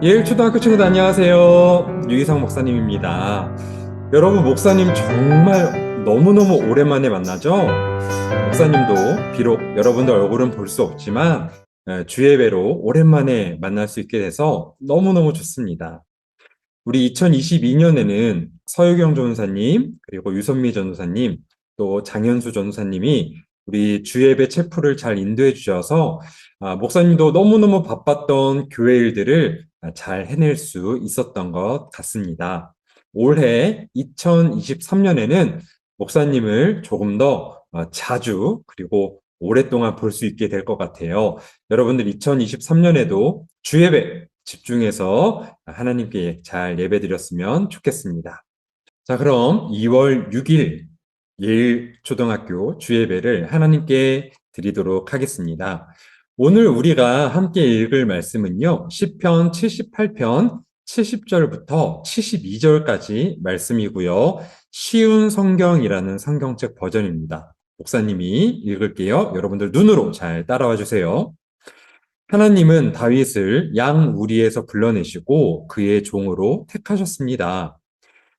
예일초등학교 친구들 안녕하세요. 유희성 목사님입니다. 여러분, 목사님 정말 너무너무 오랜만에 만나죠? 목사님도 비록 여러분들 얼굴은 볼 수 없지만 주예배로 오랜만에 만날 수 있게 돼서 너무너무 좋습니다. 우리 2022년에는 서유경 전도사님, 그리고 유선미 전도사님, 또 장현수 전도사님이 우리 주예배 체프를 잘 인도해 주셔서 목사님도 너무너무 바빴던 교회 일들을 잘 해낼 수 있었던 것 같습니다. 올해 2023년에는 목사님을 조금 더 자주 그리고 오랫동안 볼 수 있게 될 것 같아요. 여러분들 2023년에도 주예배 집중해서 하나님께 잘 예배드렸으면 좋겠습니다. 자, 그럼 2월 6일 예일초등학교 주예배를 하나님께 드리도록 하겠습니다. 오늘 우리가 함께 읽을 말씀은요, 시편 78편 70절부터 72절까지 말씀이고요. 쉬운 성경이라는 성경책 버전입니다. 목사님이 읽을게요. 여러분들 눈으로 잘 따라와 주세요. 하나님은 다윗을 양우리에서 불러내시고 그의 종으로 택하셨습니다.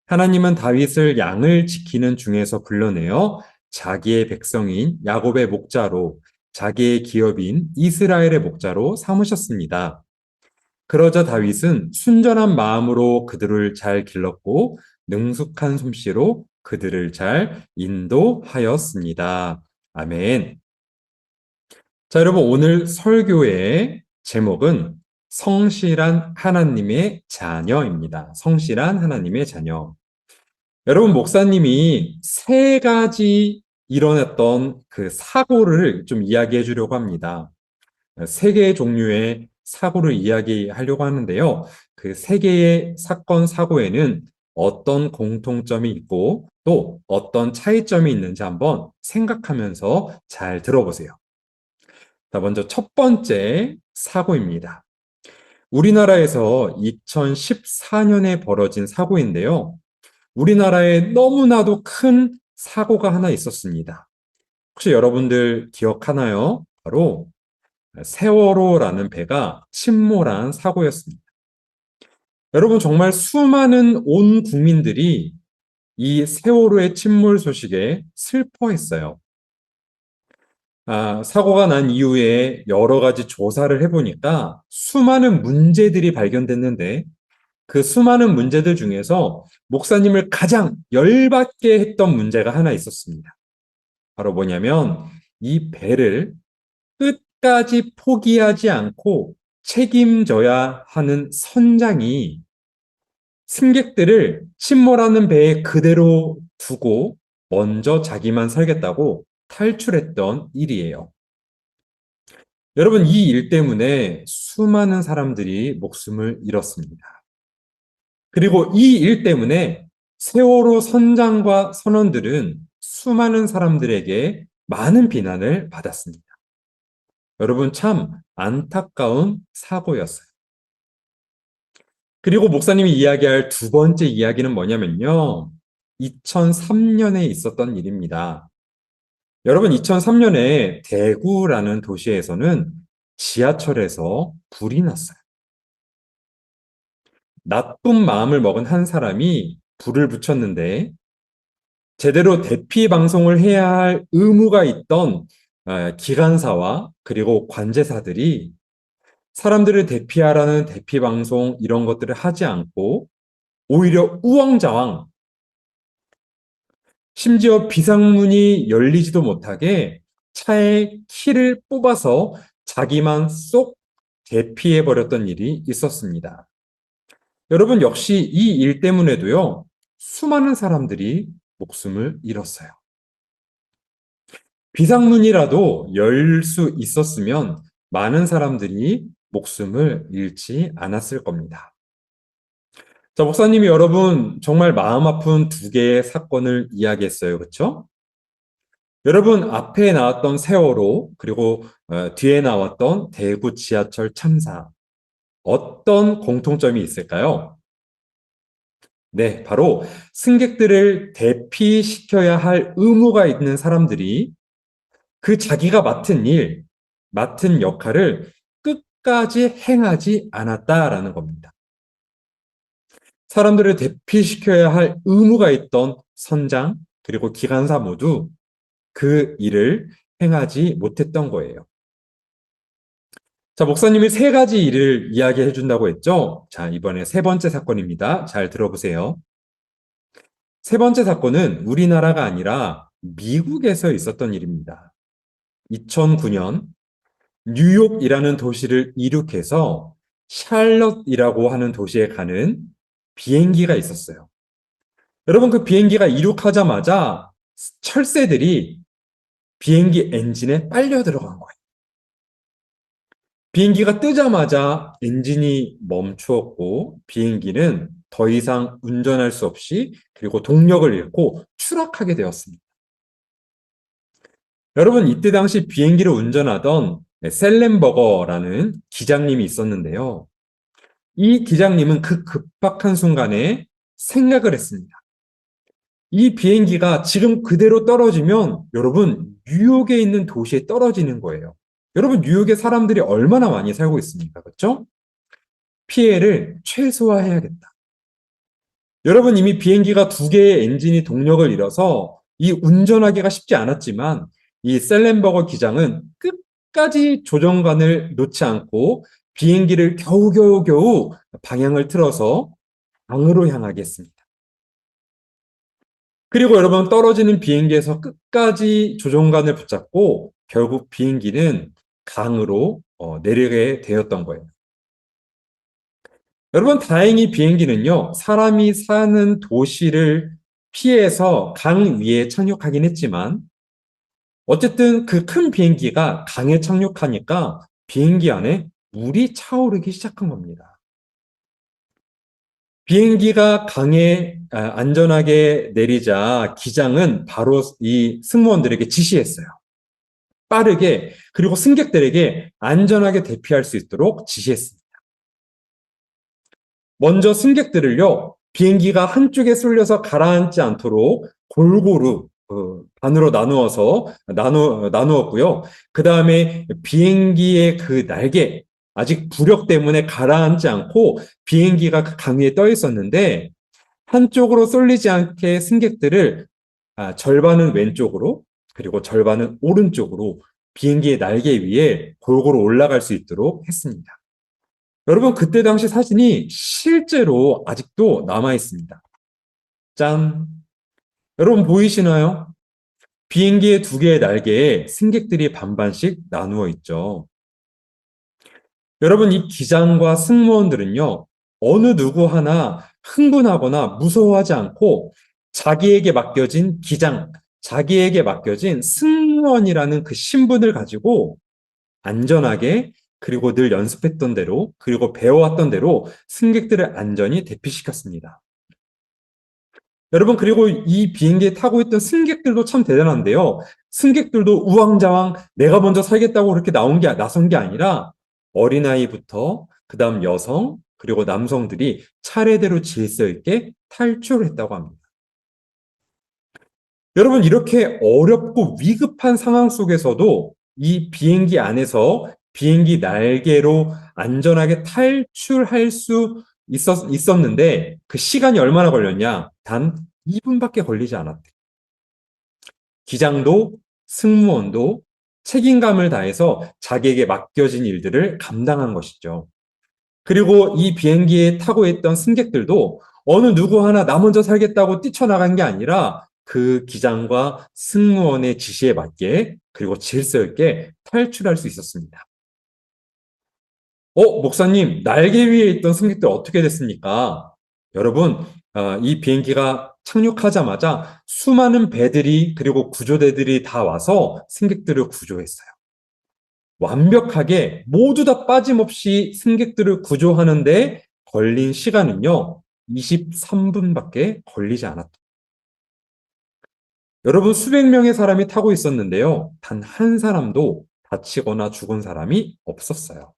하나님은 다윗을 양을 지키는 중에서 불러내어 자기의 백성인 야곱의 목자로, 자기의 기업인 이스라엘의 목자로 삼으셨습니다. 그러자 다윗은 순전한 마음으로 그들을 잘 길렀고 능숙한 솜씨로 그들을 잘 인도하였습니다. 아멘. 자, 여러분, 오늘 설교의 제목은 성실한 하나님의 자녀입니다. 성실한 하나님의 자녀. 여러분, 목사님이 세 가지 일어났던 그 사고를 좀 이야기해 주려고 합니다. 세 개의 종류의 사고를 이야기하려고 하는데요. 그 세 개의 사건, 사고에는 어떤 공통점이 있고 또 어떤 차이점이 있는지 한번 생각하면서 잘 들어보세요. 자, 먼저 첫 번째 사고입니다. 우리나라에서 2014년에 벌어진 사고인데요. 우리나라에 너무나도 큰 사고가 하나 있었습니다. 혹시 여러분들 기억하나요? 바로 세월호라는 배가 침몰한 사고였습니다. 여러분, 정말 수많은 온 국민들이 이 세월호의 침몰 소식에 슬퍼했어요. 사고가 난 이후에 여러 가지 조사를 해보니까 수많은 문제들이 발견됐는데 그 수많은 문제들 중에서 목사님을 가장 열받게 했던 문제가 하나 있었습니다. 바로 뭐냐면 이 배를 끝까지 포기하지 않고 책임져야 하는 선장이 승객들을 침몰하는 배에 그대로 두고 먼저 자기만 살겠다고 탈출했던 일이에요. 여러분, 이 일 때문에 수많은 사람들이 목숨을 잃었습니다. 그리고 이 일 때문에 세월호 선장과 선원들은 수많은 사람들에게 많은 비난을 받았습니다. 여러분, 참 안타까운 사고였어요. 그리고 목사님이 이야기할 두 번째 이야기는 뭐냐면요. 2003년에 있었던 일입니다. 여러분, 2003년에 대구라는 도시에서는 지하철에서 불이 났어요. 나쁜 마음을 먹은 한 사람이 불을 붙였는데 제대로 대피 방송을 해야 할 의무가 있던 기관사와 그리고 관제사들이 사람들을 대피하라는 대피 방송 이런 것들을 하지 않고 오히려 우왕좌왕, 심지어 비상문이 열리지도 못하게 차의 키를 뽑아서 자기만 쏙 대피해 버렸던 일이 있었습니다. 여러분, 역시 이 일 때문에도요, 수많은 사람들이 목숨을 잃었어요. 비상문이라도 열 수 있었으면 많은 사람들이 목숨을 잃지 않았을 겁니다. 자, 목사님이 여러분 정말 마음 아픈 두 개의 사건을 이야기했어요. 그렇죠? 여러분, 앞에 나왔던 세월호, 그리고 뒤에 나왔던 대구 지하철 참사, 어떤 공통점이 있을까요? 네, 바로 승객들을 대피시켜야 할 의무가 있는 사람들이 그 자기가 맡은 일, 맡은 역할을 끝까지 행하지 않았다라는 겁니다. 사람들을 대피시켜야 할 의무가 있던 선장 그리고 기관사 모두 그 일을 행하지 못했던 거예요. 자, 목사님이 세 가지 일을 이야기해 준다고 했죠? 자, 이번에 세 번째 사건입니다. 잘 들어보세요. 세 번째 사건은 우리나라가 아니라 미국에서 있었던 일입니다. 2009년 뉴욕이라는 도시를 이륙해서 샬럿이라고 하는 도시에 가는 비행기가 있었어요. 여러분, 그 비행기가 이륙하자마자 철새들이 비행기 엔진에 빨려 들어간 거예요. 비행기가 뜨자마자 엔진이 멈추었고 비행기는 더 이상 운전할 수 없이 그리고 동력을 잃고 추락하게 되었습니다. 여러분, 이때 당시 비행기를 운전하던 셀렌버거라는 기장님이 있었는데요. 이 기장님은 그 급박한 순간에 생각을 했습니다. 이 비행기가 지금 그대로 떨어지면 여러분, 뉴욕에 있는 도시에 떨어지는 거예요. 여러분, 뉴욕에 사람들이 얼마나 많이 살고 있습니까? 그렇죠? 피해를 최소화해야겠다. 여러분, 이미 비행기가 두 개의 엔진이 동력을 잃어서 이 운전하기가 쉽지 않았지만 이 셀렌버거 기장은 끝까지 조정관을 놓지 않고 비행기를 겨우겨우 방향을 틀어서 강으로 향하게 했습니다. 그리고 여러분, 떨어지는 비행기에서 끝까지 조종관을 붙잡고 결국 비행기는 강으로 내리게 되었던 거예요. 여러분, 다행히 비행기는요, 사람이 사는 도시를 피해서 강 위에 착륙하긴 했지만 어쨌든 그 큰 비행기가 강에 착륙하니까 비행기 안에 물이 차오르기 시작한 겁니다. 비행기가 강에 안전하게 내리자 기장은 바로 이 승무원들에게 지시했어요. 빠르게 그리고 승객들에게 안전하게 대피할 수 있도록 지시했습니다. 먼저 승객들을요, 비행기가 한쪽에 쏠려서 가라앉지 않도록 골고루 반으로 나누었고요. 그 다음에 비행기의 그 날개, 아직 부력 때문에 가라앉지 않고 비행기가 그 강 위에 떠 있었는데 한쪽으로 쏠리지 않게 승객들을 절반은 왼쪽으로 그리고 절반은 오른쪽으로 비행기의 날개 위에 골고루 올라갈 수 있도록 했습니다. 여러분, 그때 당시 사진이 실제로 아직도 남아 있습니다. 짠! 여러분 보이시나요? 비행기의 두 개의 날개에 승객들이 반반씩 나누어 있죠. 여러분, 이 기장과 승무원들은요, 어느 누구 하나 흥분하거나 무서워하지 않고 자기에게 맡겨진 기장, 자기에게 맡겨진 승무원이라는 그 신분을 가지고 안전하게 그리고 늘 연습했던 대로 그리고 배워왔던 대로 승객들을 안전히 대피시켰습니다. 여러분, 그리고 이 비행기에 타고 있던 승객들도 참 대단한데요. 승객들도 우왕좌왕 내가 먼저 살겠다고 그렇게 나선 게 아니라 어린아이부터 그다음 여성 그리고 남성들이 차례대로 질서 있게 탈출을 했다고 합니다. 여러분, 이렇게 어렵고 위급한 상황 속에서도 이 비행기 안에서 비행기 날개로 안전하게 탈출할 수 있었는데 그 시간이 얼마나 걸렸냐? 단 2분밖에 걸리지 않았대. 기장도 승무원도 책임감을 다해서 자기에게 맡겨진 일들을 감당한 것이죠. 그리고 이 비행기에 타고 있던 승객들도 어느 누구 하나 나 먼저 살겠다고 뛰쳐나간 게 아니라 그 기장과 승무원의 지시에 맞게 그리고 질서 있게 탈출할 수 있었습니다. 목사님, 날개 위에 있던 승객들 어떻게 됐습니까? 여러분, 이 비행기가 착륙하자마자 수많은 배들이 그리고 구조대들이 다 와서 승객들을 구조했어요. 완벽하게 모두 다 빠짐없이 승객들을 구조하는데 걸린 시간은요, 23분밖에 걸리지 않았다. 여러분, 수백 명의 사람이 타고 있었는데요, 단 한 사람도 다치거나 죽은 사람이 없었어요.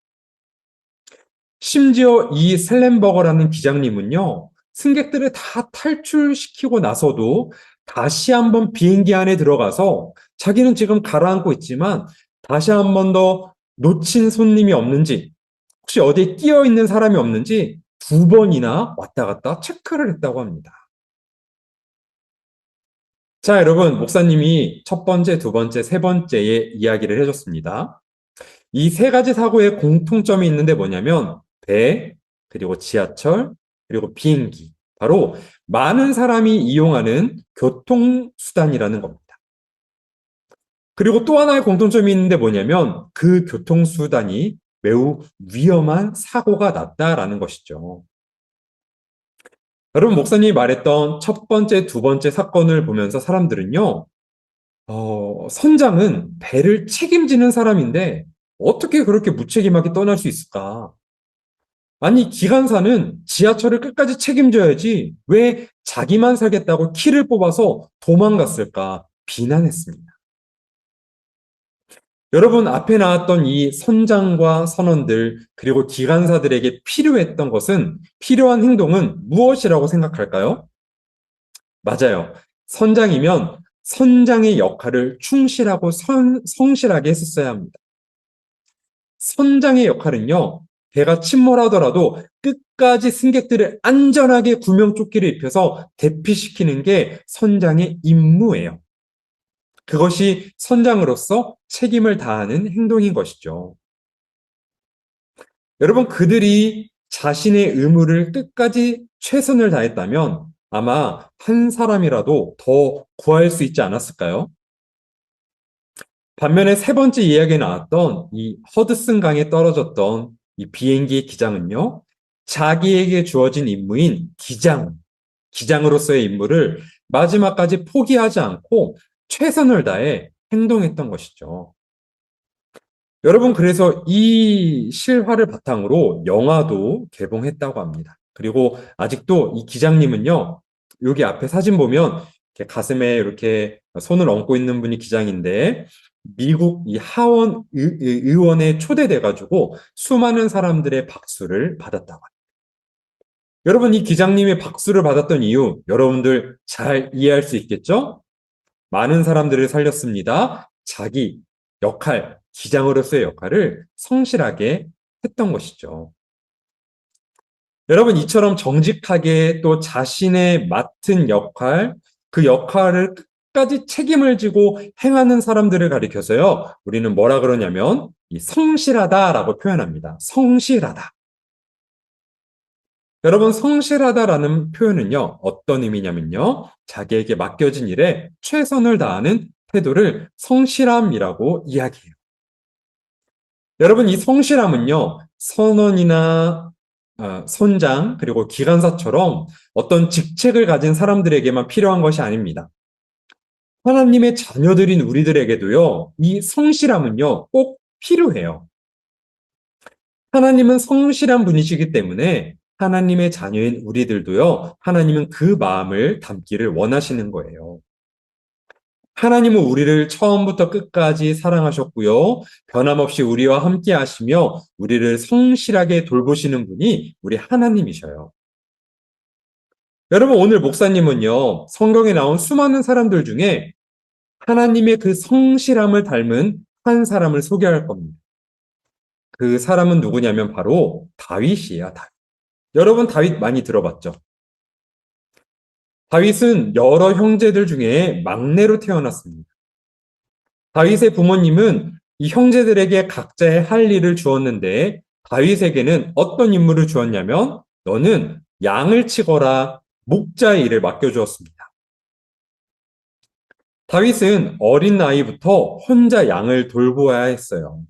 심지어 이 셀렌버거라는 기장님은요, 승객들을 다 탈출시키고 나서도 다시 한번 비행기 안에 들어가서 자기는 지금 가라앉고 있지만 다시 한번 더 놓친 손님이 없는지 혹시 어디에 끼어 있는 사람이 없는지 2번이나 왔다 갔다 체크를 했다고 합니다. 자, 여러분, 목사님이 첫 번째, 두 번째, 세 번째의 이야기를 해줬습니다. 이 세 가지 사고에 공통점이 있는데 뭐냐면 배, 그리고 지하철, 그리고 비행기. 바로 많은 사람이 이용하는 교통수단이라는 겁니다. 그리고 또 하나의 공통점이 있는데 뭐냐면 그 교통수단이 매우 위험한 사고가 났다라는 것이죠. 여러분, 목사님이 말했던 첫 번째, 두 번째 사건을 보면서 사람들은요, 선장은 배를 책임지는 사람인데 어떻게 그렇게 무책임하게 떠날 수 있을까? 아니, 기관사는 지하철을 끝까지 책임져야지 왜 자기만 살겠다고 키를 뽑아서 도망갔을까 비난했습니다. 여러분, 앞에 나왔던 이 선장과 선원들, 그리고 기관사들에게 필요한 행동은 무엇이라고 생각할까요? 맞아요. 선장이면 선장의 역할을 충실하고 성실하게 했었어야 합니다. 선장의 역할은요, 배가 침몰하더라도 끝까지 승객들을 안전하게 구명조끼를 입혀서 대피시키는 게 선장의 임무예요. 그것이 선장으로서 책임을 다하는 행동인 것이죠. 여러분, 그들이 자신의 의무를 끝까지 최선을 다했다면 아마 한 사람이라도 더 구할 수 있지 않았을까요? 반면에 세 번째 이야기에 나왔던 이 허드슨 강에 떨어졌던 이 비행기의 기장은요, 자기에게 주어진 임무인 기장으로서의 임무를 마지막까지 포기하지 않고 최선을 다해 행동했던 것이죠. 여러분, 그래서 이 실화를 바탕으로 영화도 개봉했다고 합니다. 그리고 아직도 이 기장님은요, 여기 앞에 사진 보면 이렇게 가슴에 이렇게 손을 얹고 있는 분이 기장인데, 미국 이 하원 의원에 초대돼가지고 수많은 사람들의 박수를 받았다고 합니다. 여러분, 이 기장님의 박수를 받았던 이유, 여러분들 잘 이해할 수 있겠죠? 많은 사람들을 살렸습니다. 자기 기장으로서의 역할을 성실하게 했던 것이죠. 여러분, 이처럼 정직하게 또 자신의 맡은 그 역할을 끝까지 책임을 지고 행하는 사람들을 가리켜서요, 우리는 뭐라 그러냐면, 이 성실하다라고 표현합니다. 성실하다. 여러분, 성실하다라는 표현은요, 어떤 의미냐면요, 자기에게 맡겨진 일에 최선을 다하는 태도를 성실함이라고 이야기해요. 여러분, 이 성실함은요, 선원이나 선장, 그리고 기관사처럼 어떤 직책을 가진 사람들에게만 필요한 것이 아닙니다. 하나님의 자녀들인 우리들에게도요, 이 성실함은요, 꼭 필요해요. 하나님은 성실한 분이시기 때문에 하나님의 자녀인 우리들도요, 하나님은 그 마음을 담기를 원하시는 거예요. 하나님은 우리를 처음부터 끝까지 사랑하셨고요, 변함없이 우리와 함께 하시며 우리를 성실하게 돌보시는 분이 우리 하나님이셔요. 여러분, 오늘 목사님은요, 성경에 나온 수많은 사람들 중에 하나님의 그 성실함을 닮은 한 사람을 소개할 겁니다. 그 사람은 누구냐면 바로 다윗이에요, 다윗. 여러분, 다윗 많이 들어봤죠? 다윗은 여러 형제들 중에 막내로 태어났습니다. 다윗의 부모님은 이 형제들에게 각자의 할 일을 주었는데 다윗에게는 어떤 임무를 주었냐면 너는 양을 치거라 목자의 일을 맡겨주었습니다. 다윗은 어린 나이부터 혼자 양을 돌보아야 했어요.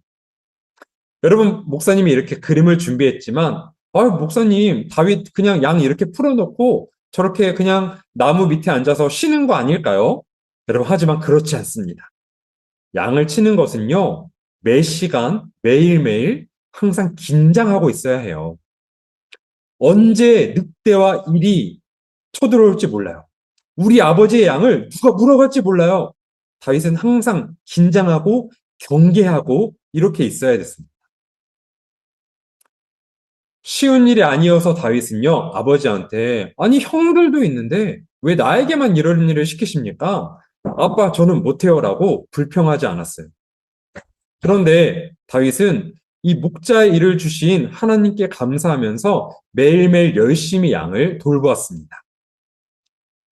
여러분, 목사님이 이렇게 그림을 준비했지만 목사님, 다윗 그냥 양 이렇게 풀어놓고 저렇게 그냥 나무 밑에 앉아서 쉬는 거 아닐까요? 여러분, 하지만 그렇지 않습니다. 양을 치는 것은요, 매 시간, 매일매일 항상 긴장하고 있어야 해요. 언제 늑대와 일이 쳐들어올지 몰라요. 우리 아버지의 양을 누가 물어갈지 몰라요. 다윗은 항상 긴장하고 경계하고 이렇게 있어야 됐습니다. 쉬운 일이 아니어서 다윗은요, 아버지한테, 아니, 형들도 있는데 왜 나에게만 이런 일을 시키십니까? 아빠, 저는 못해요라고 불평하지 않았어요. 그런데 다윗은 이 목자의 일을 주신 하나님께 감사하면서 매일매일 열심히 양을 돌보았습니다.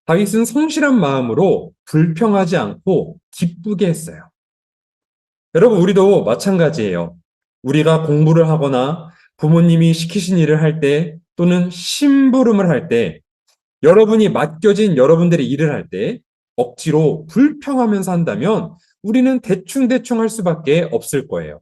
다윗은 성실한 마음으로 불평하지 않고 기쁘게 했어요. 여러분, 우리도 마찬가지예요. 우리가 공부를 하거나 부모님이 시키신 일을 할 때 또는 심부름을 할 때 여러분이 맡겨진 여러분들의 일을 할 때 억지로 불평하면서 한다면 우리는 대충대충 할 수밖에 없을 거예요.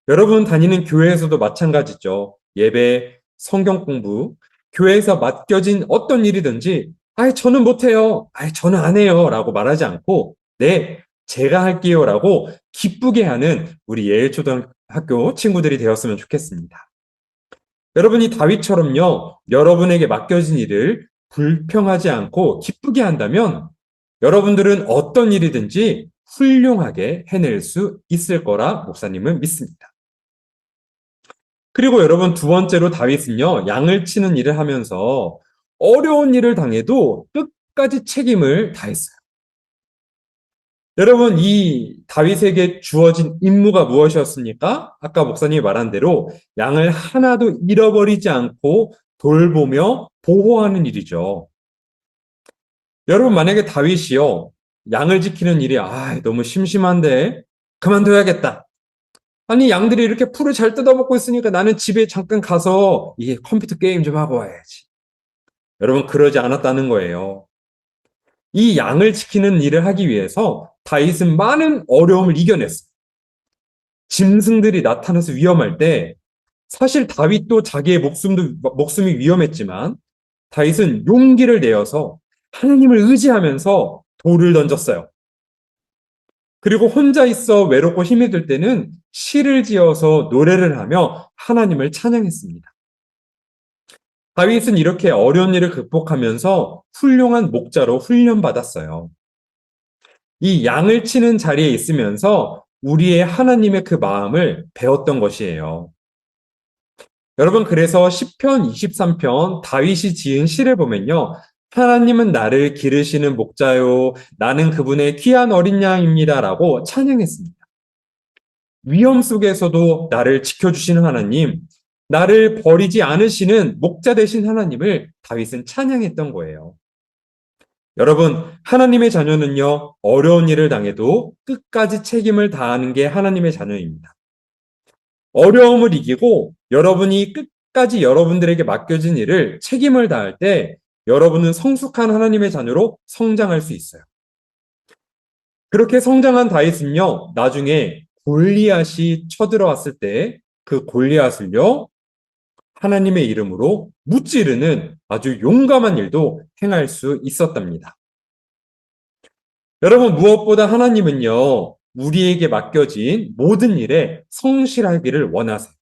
여러분 다니는 교회에서도 마찬가지죠. 예배, 성경 공부, 교회에서 맡겨진 어떤 일이든지 저는 못해요. 저는 안 해요. 라고 말하지 않고 네, 제가 할게요. 라고 기쁘게 하는 우리 예일초등학교 친구들이 되었으면 좋겠습니다. 여러분이 다윗처럼요, 여러분에게 맡겨진 일을 불평하지 않고 기쁘게 한다면 여러분들은 어떤 일이든지 훌륭하게 해낼 수 있을 거라 목사님은 믿습니다. 그리고 여러분 두 번째로 다윗은요, 양을 치는 일을 하면서 어려운 일을 당해도 끝까지 책임을 다했어요. 여러분, 이 다윗에게 주어진 임무가 무엇이었습니까? 아까 목사님이 말한 대로 양을 하나도 잃어버리지 않고 돌보며 보호하는 일이죠. 여러분, 만약에 다윗이요, 양을 지키는 일이 너무 심심한데 그만둬야겠다. 아니, 양들이 이렇게 풀을 잘 뜯어먹고 있으니까 나는 집에 잠깐 가서 이 컴퓨터 게임 좀 하고 와야지. 여러분, 그러지 않았다는 거예요. 이 양을 지키는 일을 하기 위해서 다윗은 많은 어려움을 이겨냈어요. 짐승들이 나타나서 위험할 때 사실 다윗도 자기의 목숨이 위험했지만 다윗은 용기를 내어서 하나님을 의지하면서 돌을 던졌어요. 그리고 혼자 있어 외롭고 힘이 들 때는 시를 지어서 노래를 하며 하나님을 찬양했습니다. 다윗은 이렇게 어려운 일을 극복하면서 훌륭한 목자로 훈련받았어요. 이 양을 치는 자리에 있으면서 우리의 하나님의 그 마음을 배웠던 것이에요. 여러분, 그래서 시편 23편 다윗이 지은 시를 보면요. 하나님은 나를 기르시는 목자요. 나는 그분의 귀한 어린 양입니다. 라고 찬양했습니다. 위험 속에서도 나를 지켜주시는 하나님, 나를 버리지 않으시는 목자 되신 하나님을 다윗은 찬양했던 거예요. 여러분, 하나님의 자녀는요, 어려운 일을 당해도 끝까지 책임을 다하는 게 하나님의 자녀입니다. 어려움을 이기고 여러분이 끝까지 여러분들에게 맡겨진 일을 책임을 다할 때 여러분은 성숙한 하나님의 자녀로 성장할 수 있어요. 그렇게 성장한 다윗은요, 나중에 골리앗이 쳐들어왔을 때 그 골리앗을요, 하나님의 이름으로 무찌르는 아주 용감한 일도 행할 수 있었답니다. 여러분, 무엇보다 하나님은요, 우리에게 맡겨진 모든 일에 성실하기를 원하세요.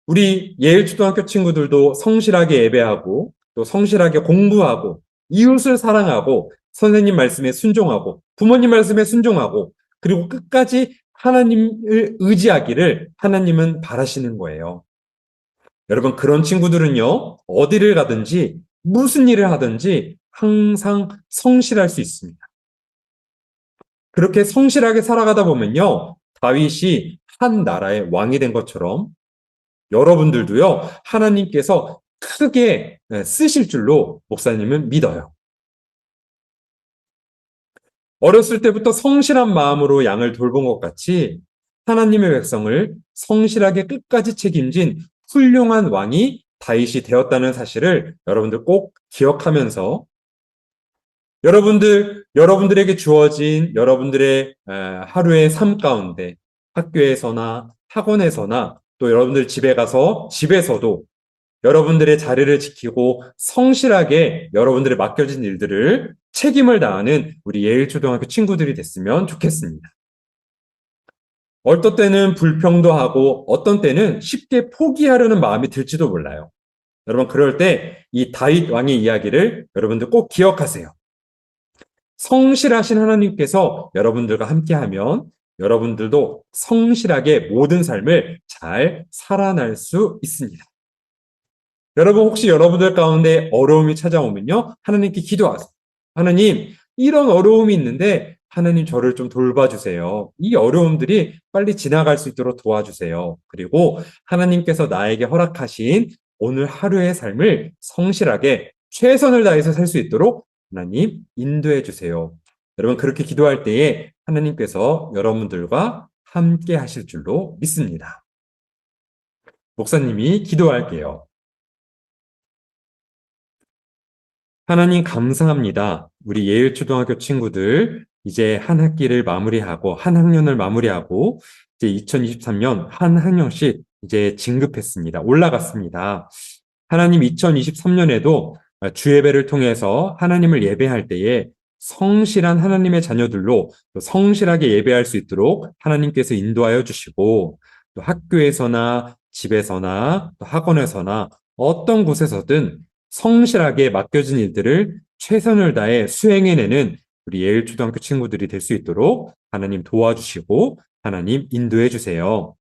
우리 예일초등학교 친구들도 성실하게 예배하고 또 성실하게 공부하고 이웃을 사랑하고 선생님 말씀에 순종하고 부모님 말씀에 순종하고 그리고 끝까지 하나님을 의지하기를 하나님은 바라시는 거예요. 여러분, 그런 친구들은요, 어디를 가든지 무슨 일을 하든지 항상 성실할 수 있습니다. 그렇게 성실하게 살아가다 보면요, 다윗이 한 나라의 왕이 된 것처럼 여러분들도요, 하나님께서 크게 쓰실 줄로 목사님은 믿어요. 어렸을 때부터 성실한 마음으로 양을 돌본 것 같이 하나님의 백성을 성실하게 끝까지 책임진 훌륭한 왕이 다윗이 되었다는 사실을 여러분들 꼭 기억하면서 여러분들에게 주어진 여러분들의 하루의 삶 가운데 학교에서나 학원에서나 또 여러분들 집에 가서 집에서도 여러분들의 자리를 지키고 성실하게 여러분들의 맡겨진 일들을 책임을 다하는 우리 예일초등학교 친구들이 됐으면 좋겠습니다. 어떤 때는 불평도 하고 어떤 때는 쉽게 포기하려는 마음이 들지도 몰라요. 여러분, 그럴 때 이 다윗 왕의 이야기를 여러분들 꼭 기억하세요. 성실하신 하나님께서 여러분들과 함께하면 여러분들도 성실하게 모든 삶을 잘 살아날 수 있습니다. 여러분, 혹시 여러분들 가운데 어려움이 찾아오면요, 하나님께 기도하세요. 하나님, 이런 어려움이 있는데 하나님 저를 좀 돌봐주세요. 이 어려움들이 빨리 지나갈 수 있도록 도와주세요. 그리고 하나님께서 나에게 허락하신 오늘 하루의 삶을 성실하게 최선을 다해서 살 수 있도록 하나님 인도해 주세요. 여러분 그렇게 기도할 때에 하나님께서 여러분들과 함께 하실 줄로 믿습니다. 목사님이 기도할게요. 하나님 감사합니다. 우리 예일초등학교 친구들 이제 한 학기를 마무리하고 한 학년을 마무리하고 이제 2023년 한 학년씩 이제 진급했습니다. 올라갔습니다. 하나님 2023년에도 주예배를 통해서 하나님을 예배할 때에 성실한 하나님의 자녀들로 또 성실하게 예배할 수 있도록 하나님께서 인도하여 주시고 또 학교에서나 집에서나 또 학원에서나 어떤 곳에서든 성실하게 맡겨진 일들을 최선을 다해 수행해내는 우리 예일초등학교 친구들이 될 수 있도록 하나님 도와주시고 하나님 인도해 주세요.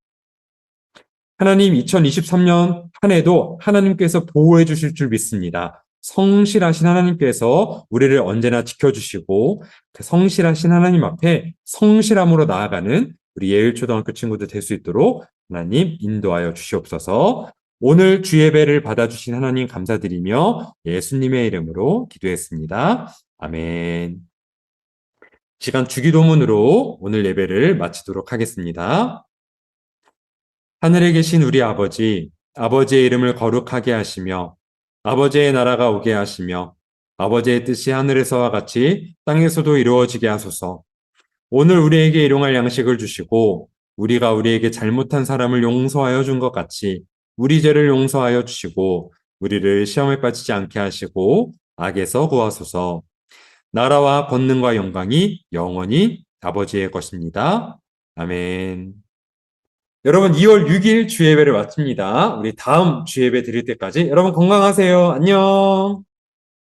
하나님 2023년 한 해도 하나님께서 보호해 주실 줄 믿습니다. 성실하신 하나님께서 우리를 언제나 지켜주시고 그 성실하신 하나님 앞에 성실함으로 나아가는 우리 예일초등학교 친구들 될 수 있도록 하나님 인도하여 주시옵소서. 오늘 주예배를 받아주신 하나님 감사드리며 예수님의 이름으로 기도했습니다. 아멘. 시간 주기도문으로 오늘 예배를 마치도록 하겠습니다. 하늘에 계신 우리 아버지, 아버지의 이름을 거룩하게 하시며 아버지의 나라가 오게 하시며 아버지의 뜻이 하늘에서와 같이 땅에서도 이루어지게 하소서. 오늘 우리에게 일용할 양식을 주시고 우리가 우리에게 잘못한 사람을 용서하여 준 것 같이 우리 죄를 용서하여 주시고 우리를 시험에 빠지지 않게 하시고 악에서 구하소서. 나라와 권능과 영광이 영원히 아버지의 것입니다. 아멘. 여러분 2월 6일 주예배를 마칩니다. 우리 다음 주예배 드릴 때까지 여러분 건강하세요. 안녕.